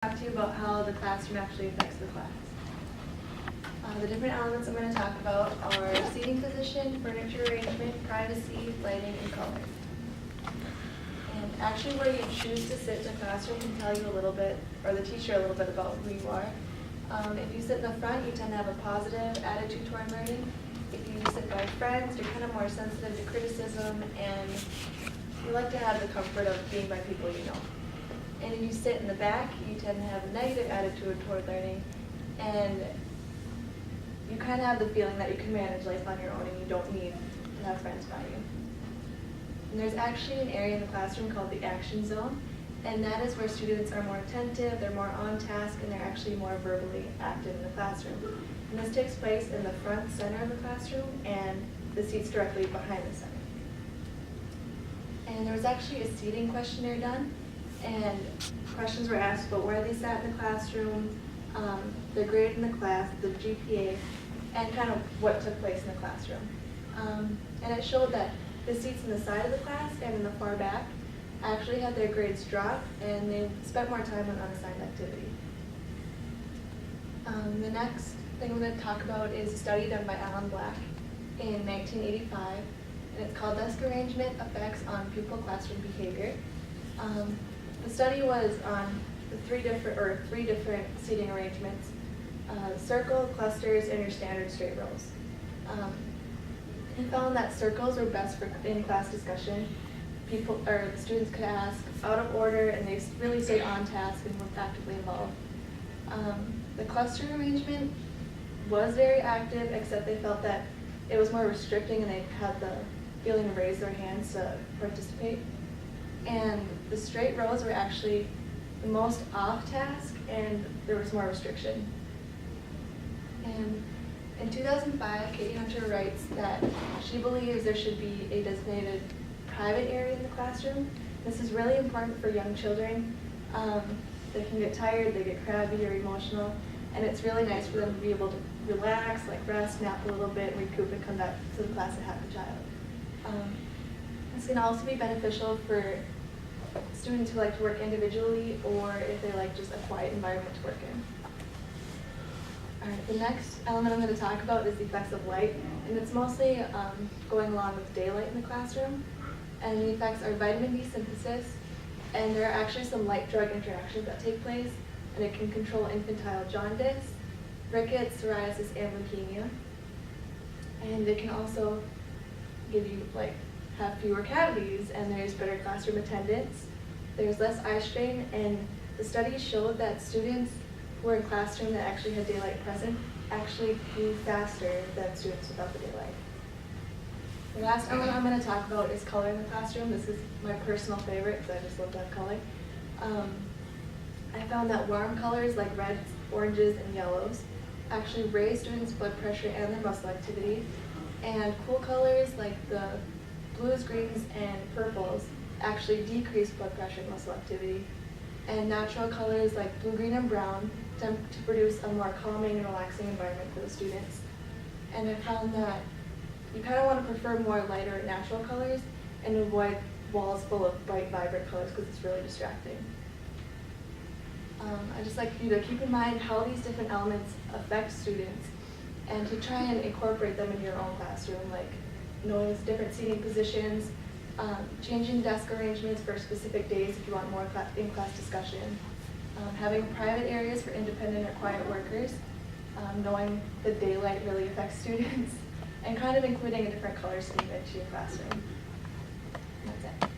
Talk to you about how the classroom actually affects the class. The different elements I'm going to talk about are seating position, furniture arrangement, privacy, lighting, and color. And actually where you choose to sit in the classroom can tell you a little bit, or the teacher a little bit about who you are. If you sit in the front, you tend to have a positive attitude toward learning. If you sit by friends, you're kind of more sensitive to criticism, and you like to have the comfort of being by people you know. And if you sit in the back, you tend to have a negative attitude toward learning, and you kind of have the feeling that you can manage life on your own and you don't need to have friends by you. And there's actually an area in the classroom called the action zone, and that is where students are more attentive, they're more on task, and they're actually more verbally active in the classroom. And this takes place in the front center of the classroom and the seats directly behind the center. And there was actually a seating questionnaire done, and questions were asked about where they sat in the classroom, their grade in the class, the GPA, and kind of what took place in the classroom. And it showed that the seats in the side of the class and in the far back actually had their grades drop, and they spent more time on unassigned activity. The next thing I'm going to talk about is a study done by Alan Black in 1985, and it's called Desk Arrangement Effects on Pupil Classroom Behavior. The study was on three different seating arrangements: circle, clusters, and your standard straight rows. He found that circles were best for in-class discussion. The students could ask out of order, and they really stayed on task and were actively involved. The cluster arrangement was very active, except they felt that it was more restricting, and they had the feeling to raise their hands to participate. And the straight rows were actually the most off-task, and there was more restriction. And in 2005, Katie Hunter writes that she believes there should be a designated private area in the classroom. This is really important for young children. They can get tired, they get crabby or emotional, and it's really nice for them to be able to relax, like rest, nap a little bit, recoup, and come back to the class and have the child. This can also be beneficial for students who like to work individually, or if they like just a quiet environment to work in. All right, the next element I'm going to talk about is the effects of light, and it's mostly going along with daylight in the classroom. And the effects are vitamin D synthesis, and there are actually some light-drug interactions that take place, and it can control infantile jaundice, rickets, psoriasis, and leukemia. And it can also give you have fewer cavities, and there's better classroom attendance. There's less eye strain, and the studies showed that students who were in classroom that actually had daylight present actually grew faster than students without the daylight. The last element I'm going to talk about is color in the classroom. This is my personal favorite because I just love that color. I found that warm colors like reds, oranges, and yellows actually raise students' blood pressure and their muscle activity, and cool colors like the blues, greens, and purples actually decrease blood pressure and muscle activity. And natural colors like blue, green, and brown tend to produce a more calming and relaxing environment for the students. And I found that you kind of want to prefer more lighter natural colors and avoid walls full of bright, vibrant colors because it's really distracting. I'd just like you to keep in mind how these different elements affect students and to try and incorporate them in your own classroom, like knowing different seating positions, changing desk arrangements for specific days if you want more in-class discussion, having private areas for independent or quiet workers, knowing the daylight really affects students, and kind of including a different color scheme into your classroom. That's it.